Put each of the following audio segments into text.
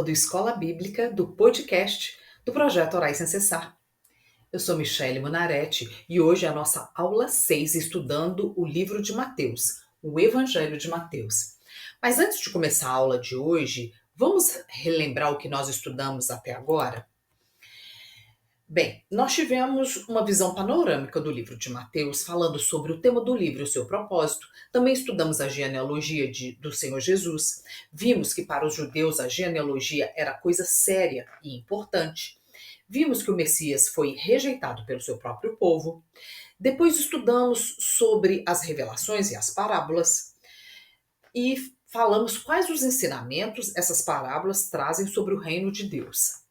do Escola Bíblica do podcast do Projeto Orais Sem Cessar. Eu sou Michele Munaretti e hoje é a nossa aula 6, estudando o livro de Mateus, o Evangelho de Mateus. Mas antes de começar a aula de hoje, vamos relembrar o que nós estudamos até agora? Bem, nós tivemos uma visão panorâmica do livro de Mateus, falando sobre o tema do livro e o seu propósito. Também estudamos a genealogia do Senhor Jesus. Vimos que para os judeus a genealogia era coisa séria e importante. Vimos que o Messias foi rejeitado pelo seu próprio povo. Depois estudamos sobre as revelações e as parábolas. E falamos quais os ensinamentos essas parábolas trazem sobre o reino de Deus.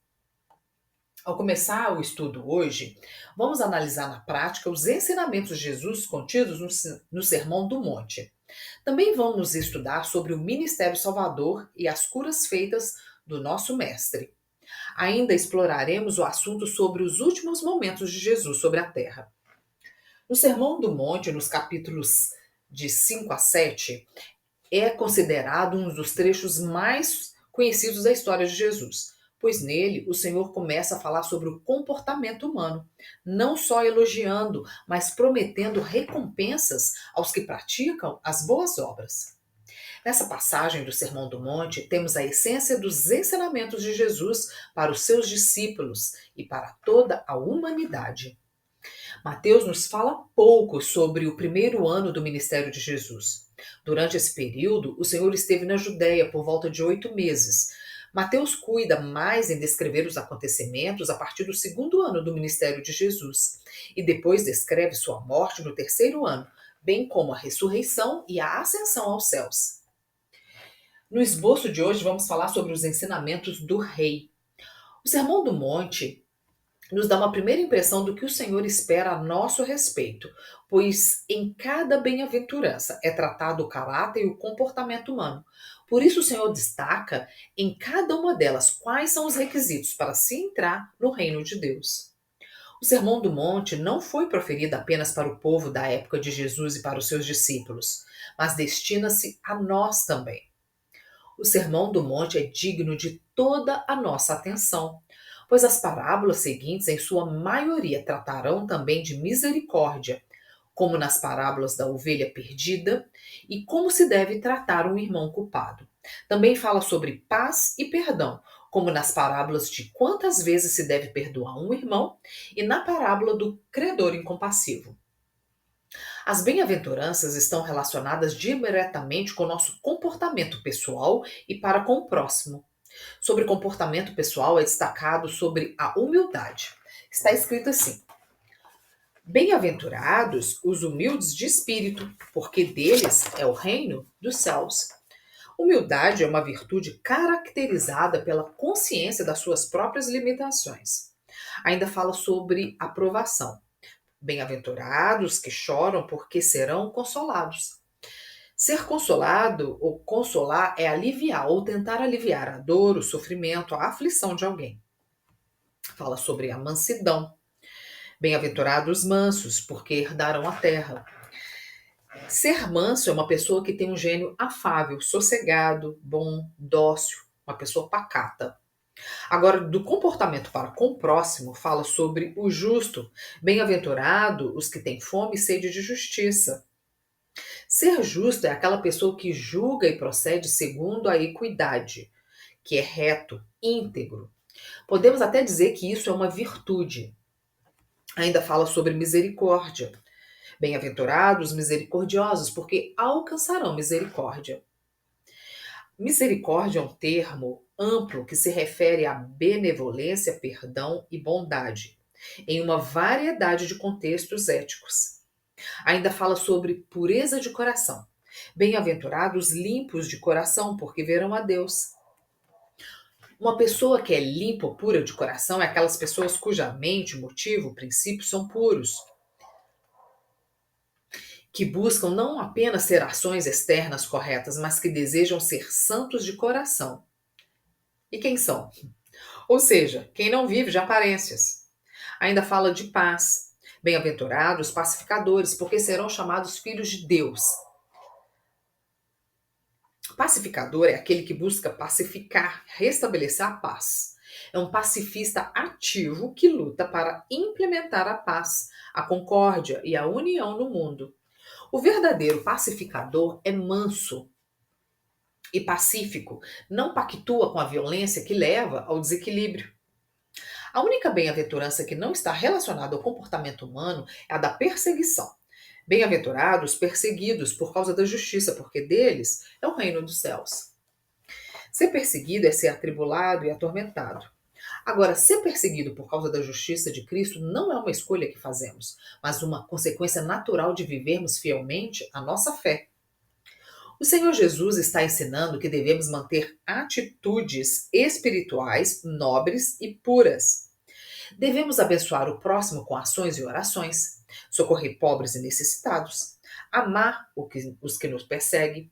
Ao começar o estudo hoje, vamos analisar na prática os ensinamentos de Jesus contidos no Sermão do Monte. Também vamos estudar sobre o ministério salvador e as curas feitas do nosso Mestre. Ainda exploraremos o assunto sobre os últimos momentos de Jesus sobre a terra. No Sermão do Monte, nos capítulos de 5 a 7, é considerado um dos trechos mais conhecidos da história de Jesus, pois nele o Senhor começa a falar sobre o comportamento humano, não só elogiando, mas prometendo recompensas aos que praticam as boas obras. Nessa passagem do Sermão do Monte, temos a essência dos ensinamentos de Jesus para os seus discípulos e para toda a humanidade. Mateus nos fala pouco sobre o primeiro ano do ministério de Jesus. Durante esse período, o Senhor esteve na Judéia por volta de 8 meses. Mateus cuida mais em descrever os acontecimentos a partir do segundo ano do ministério de Jesus, e depois descreve sua morte no terceiro ano, bem como a ressurreição e a ascensão aos céus. No esboço de hoje, vamos falar sobre os ensinamentos do rei. O Sermão do Monte nos dá uma primeira impressão do que o Senhor espera a nosso respeito, pois em cada bem-aventurança é tratado o caráter e o comportamento humano. Por isso o Senhor destaca em cada uma delas quais são os requisitos para se entrar no reino de Deus. O Sermão do Monte não foi proferido apenas para o povo da época de Jesus e para os seus discípulos, mas destina-se a nós também. O Sermão do Monte é digno de toda a nossa atenção, pois as parábolas seguintes, em sua maioria, tratarão também de misericórdia, como nas parábolas da ovelha perdida e como se deve tratar um irmão culpado. Também fala sobre paz e perdão, como nas parábolas de quantas vezes se deve perdoar um irmão e na parábola do credor incompassivo. As bem-aventuranças estão relacionadas diretamente com o nosso comportamento pessoal e para com o próximo. Sobre comportamento pessoal é destacado sobre a humildade. Está escrito assim: bem-aventurados os humildes de espírito, porque deles é o reino dos céus. Humildade é uma virtude caracterizada pela consciência das suas próprias limitações. Ainda fala sobre aprovação. Bem-aventurados que choram, porque serão consolados. Ser consolado ou consolar é aliviar ou tentar aliviar a dor, o sofrimento, a aflição de alguém. Fala sobre a mansidão. Bem-aventurados mansos, porque herdarão a terra. Ser manso é uma pessoa que tem um gênio afável, sossegado, bom, dócil, uma pessoa pacata. Agora, do comportamento para com o próximo, fala sobre o justo. Bem-aventurado os que têm fome e sede de justiça. Ser justo é aquela pessoa que julga e procede segundo a equidade, que é reto, íntegro. Podemos até dizer que isso é uma virtude. Ainda fala sobre misericórdia. Bem-aventurados misericordiosos, porque alcançarão misericórdia. Misericórdia é um termo amplo que se refere à benevolência, perdão e bondade, em uma variedade de contextos éticos. Ainda fala sobre pureza de coração. Bem-aventurados limpos de coração, porque verão a Deus. Uma pessoa que é limpa ou pura de coração é aquelas pessoas cuja mente, motivo, princípios são puros, que buscam não apenas ter ações externas corretas, mas que desejam ser santos de coração. E quem são? Ou seja, quem não vive de aparências. Ainda fala de paz. Bem-aventurados pacificadores, porque serão chamados filhos de Deus. Pacificador é aquele que busca pacificar, restabelecer a paz. É um pacifista ativo que luta para implementar a paz, a concórdia e a união no mundo. O verdadeiro pacificador é manso e pacífico, não pactua com a violência que leva ao desequilíbrio. A única bem-aventurança que não está relacionada ao comportamento humano é a da perseguição. Bem-aventurados perseguidos por causa da justiça, porque deles é o reino dos céus. Ser perseguido é ser atribulado e atormentado. Agora, ser perseguido por causa da justiça de Cristo não é uma escolha que fazemos, mas uma consequência natural de vivermos fielmente a nossa fé. O Senhor Jesus está ensinando que devemos manter atitudes espirituais nobres e puras. Devemos abençoar o próximo com ações e orações, socorrer pobres e necessitados, amar os que nos perseguem.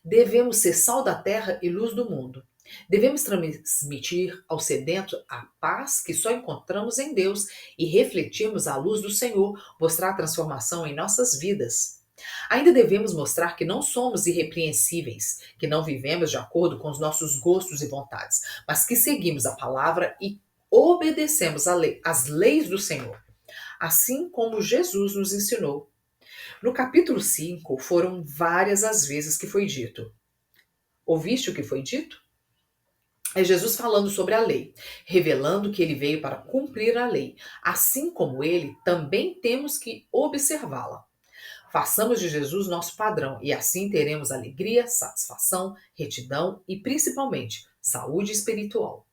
Devemos ser sal da terra e luz do mundo. Devemos transmitir ao sedento a paz que só encontramos em Deus e refletirmos a luz do Senhor, mostrar a transformação em nossas vidas. Ainda devemos mostrar que não somos irrepreensíveis, que não vivemos de acordo com os nossos gostos e vontades, mas que seguimos a palavra e obedecemos às leis do Senhor, assim como Jesus nos ensinou. No capítulo 5, foram várias as vezes que foi dito. Ouviste o que foi dito? É Jesus falando sobre a lei, revelando que ele veio para cumprir a lei. Assim como ele, também temos que observá-la. Façamos de Jesus nosso padrão e assim teremos alegria, satisfação, retidão e, principalmente, saúde espiritual.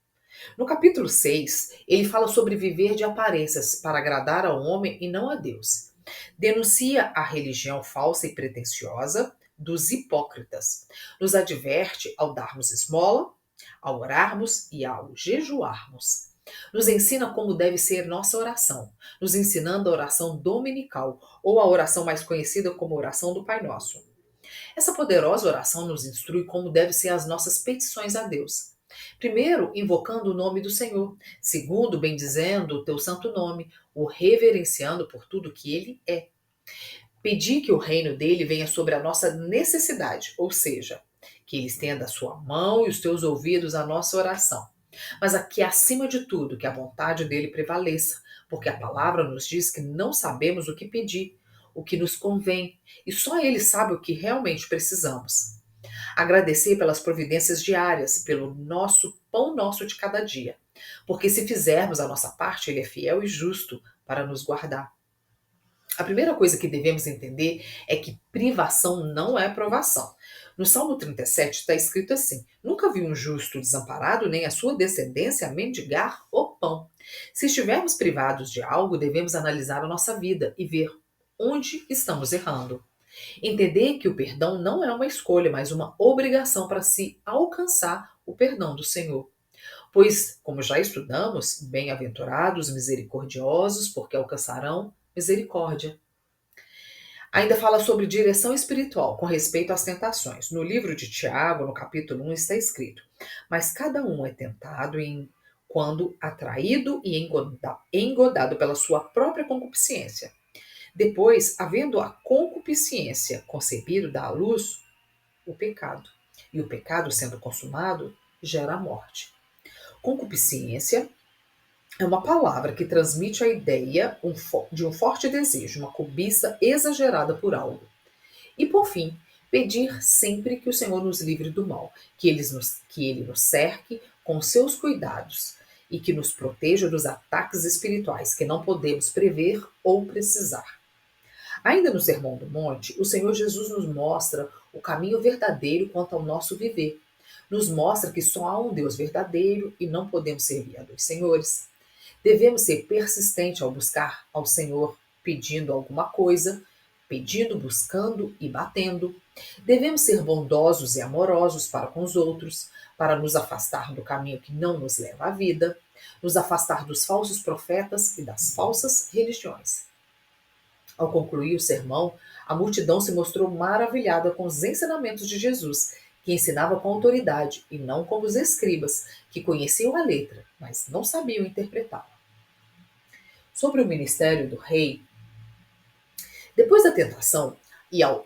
No capítulo 6, ele fala sobre viver de aparências para agradar ao homem e não a Deus. Denuncia a religião falsa e pretensiosa dos hipócritas. Nos adverte ao darmos esmola, ao orarmos e ao jejuarmos. Nos ensina como deve ser nossa oração, nos ensinando a oração dominical, ou a oração mais conhecida como oração do Pai Nosso. Essa poderosa oração nos instrui como devem ser as nossas petições a Deus. Primeiro, invocando o nome do Senhor. Segundo, bendizendo o teu santo nome, o reverenciando por tudo que ele é. Pedir que o reino dele venha sobre a nossa necessidade, ou seja, que ele estenda a sua mão e os teus ouvidos à nossa oração. Mas aqui, acima de tudo, que a vontade dele prevaleça, porque a palavra nos diz que não sabemos o que pedir, o que nos convém, e só ele sabe o que realmente precisamos. Agradecer pelas providências diárias, pelo nosso pão nosso de cada dia, porque se fizermos a nossa parte, ele é fiel e justo para nos guardar. A primeira coisa que devemos entender é que privação não é provação. No Salmo 37 está escrito assim: Nunca vi um justo desamparado, nem a sua descendência mendigar o pão. Se estivermos privados de algo, devemos analisar a nossa vida e ver onde estamos errando. Entender que o perdão não é uma escolha, mas uma obrigação para se alcançar o perdão do Senhor. Pois, como já estudamos, bem-aventurados misericordiosos, porque alcançarão misericórdia. Ainda fala sobre direção espiritual com respeito às tentações. No livro de Tiago, no capítulo 1, está escrito: Mas cada um é tentado quando atraído e engodado pela sua própria concupiscência. Depois, havendo a concupiscência concebido, dá à luz o pecado. E o pecado, sendo consumado, gera a morte. Concupiscência é uma palavra que transmite a ideia de um forte desejo, uma cobiça exagerada por algo. E por fim, pedir sempre que o Senhor nos livre do mal, que ele nos cerque com seus cuidados e que nos proteja dos ataques espirituais que não podemos prever ou precisar. Ainda no Sermão do Monte, o Senhor Jesus nos mostra o caminho verdadeiro quanto ao nosso viver. Nos mostra que só há um Deus verdadeiro e não podemos servir a dois senhores. Devemos ser persistentes ao buscar ao Senhor pedindo alguma coisa, pedindo, buscando e batendo. Devemos ser bondosos e amorosos para com os outros, para nos afastar do caminho que não nos leva à vida, nos afastar dos falsos profetas e das falsas religiões. Ao concluir o sermão, a multidão se mostrou maravilhada com os ensinamentos de Jesus, que ensinava com autoridade e não como os escribas, que conheciam a letra, mas não sabiam interpretá-la. Sobre o ministério do rei, depois da tentação e ao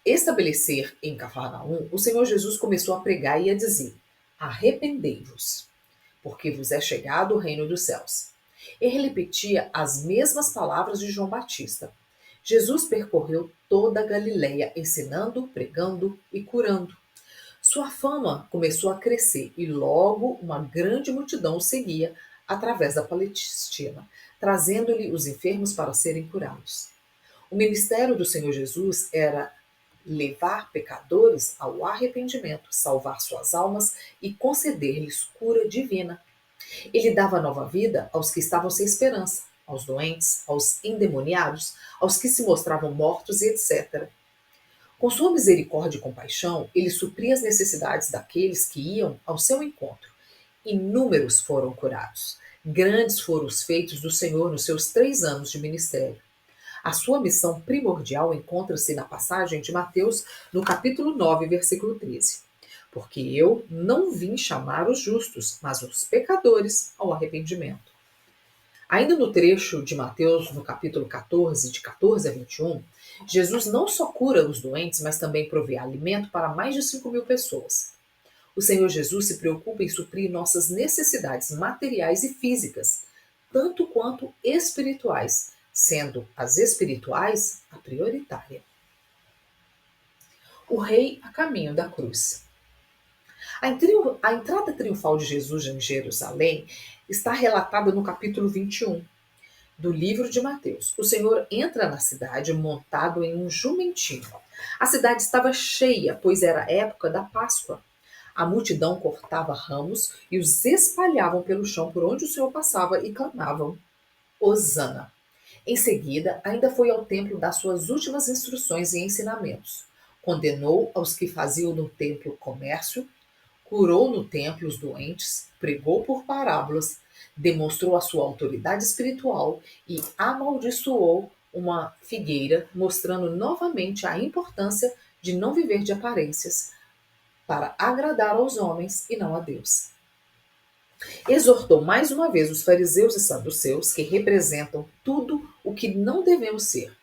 estabelecer em Cafarnaum, o Senhor Jesus começou a pregar e a dizer: arrependei-vos, porque vos é chegado o reino dos céus. Ele repetia as mesmas palavras de João Batista. Jesus percorreu toda a Galileia, ensinando, pregando e curando. Sua fama começou a crescer e logo uma grande multidão o seguia através da Palestina, trazendo-lhe os enfermos para serem curados. O ministério do Senhor Jesus era levar pecadores ao arrependimento, salvar suas almas e conceder-lhes cura divina. Ele dava nova vida aos que estavam sem esperança, aos doentes, aos endemoniados, aos que se mostravam mortos e etc. Com sua misericórdia e compaixão, ele supria as necessidades daqueles que iam ao seu encontro. Inúmeros foram curados. Grandes foram os feitos do Senhor nos seus 3 anos de ministério. A sua missão primordial encontra-se na passagem de Mateus, no capítulo 9, versículo 13. Porque eu não vim chamar os justos, mas os pecadores ao arrependimento. Ainda no trecho de Mateus, no capítulo 14, de 14 a 21, Jesus não só cura os doentes, mas também provê alimento para mais de 5.000 pessoas. O Senhor Jesus se preocupa em suprir nossas necessidades materiais e físicas, tanto quanto espirituais, sendo as espirituais a prioritária. O rei a caminho da cruz. A entrada triunfal de Jesus em Jerusalém está relatada no capítulo 21 do livro de Mateus. O Senhor entra na cidade montado em um jumentinho. A cidade estava cheia, pois era época da Páscoa. A multidão cortava ramos e os espalhavam pelo chão por onde o Senhor passava e clamavam: Hosana. Em seguida, ainda foi ao templo dar suas últimas instruções e ensinamentos. Condenou aos que faziam no templo comércio, curou no templo os doentes, pregou por parábolas, demonstrou a sua autoridade espiritual e amaldiçoou uma figueira, mostrando novamente a importância de não viver de aparências, para agradar aos homens e não a Deus. Exortou mais uma vez os fariseus e saduceus, que representam tudo o que não devemos ser.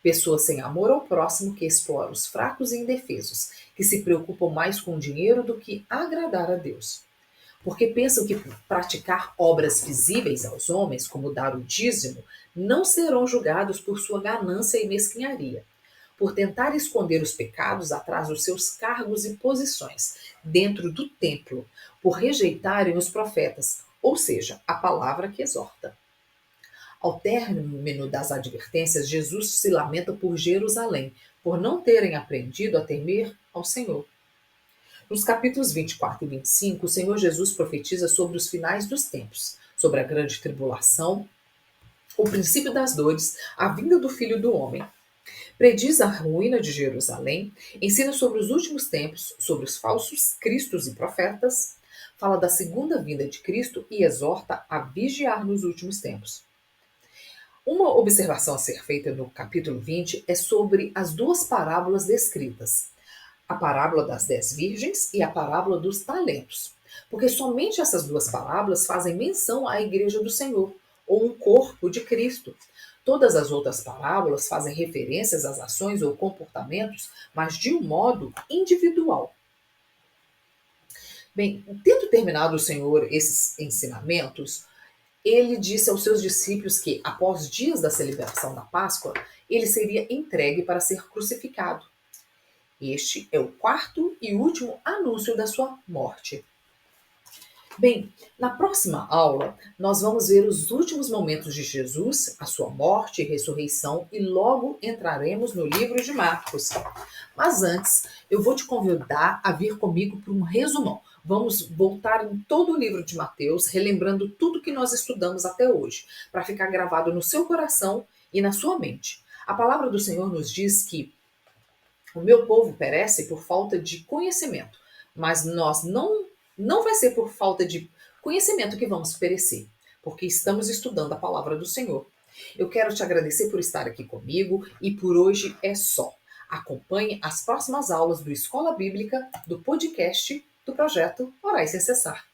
Pessoas sem amor ao próximo, que exploram os fracos e indefesos, que se preocupam mais com o dinheiro do que agradar a Deus. Porque pensam que por praticar obras visíveis aos homens, como dar o dízimo, não serão julgados por sua ganância e mesquinharia. Por tentar esconder os pecados atrás dos seus cargos e posições dentro do templo, por rejeitarem os profetas, ou seja, a palavra que exorta. Ao término das advertências, Jesus se lamenta por Jerusalém, por não terem aprendido a temer ao Senhor. Nos capítulos 24 e 25, o Senhor Jesus profetiza sobre os finais dos tempos, sobre a grande tribulação, o princípio das dores, a vinda do Filho do Homem. Prediz a ruína de Jerusalém, ensina sobre os últimos tempos, sobre os falsos cristos e profetas, fala da segunda vinda de Cristo e exorta a vigiar nos últimos tempos. Uma observação a ser feita no capítulo 20 é sobre as duas parábolas descritas, a parábola das 10 virgens e a parábola dos talentos, porque somente essas duas parábolas fazem menção à igreja do Senhor, ou um corpo de Cristo. Todas as outras parábolas fazem referências às ações ou comportamentos, mas de um modo individual. Bem, tendo terminado o Senhor esses ensinamentos, ele disse aos seus discípulos que, após dias da celebração da Páscoa, ele seria entregue para ser crucificado. Este é o quarto e último anúncio da sua morte. Bem, na próxima aula, nós vamos ver os últimos momentos de Jesus, a sua morte e ressurreição, e logo entraremos no livro de Marcos. Mas antes, eu vou te convidar a vir comigo para um resumão. Vamos voltar em todo o livro de Mateus, relembrando tudo que nós estudamos até hoje, para ficar gravado no seu coração e na sua mente. A palavra do Senhor nos diz que o meu povo perece por falta de conhecimento, mas nós não vai ser por falta de conhecimento que vamos perecer, porque estamos estudando a palavra do Senhor. Eu quero te agradecer por estar aqui comigo e por hoje é só. Acompanhe as próximas aulas do Escola Bíblica, do podcast do projeto Orai Sem Cessar.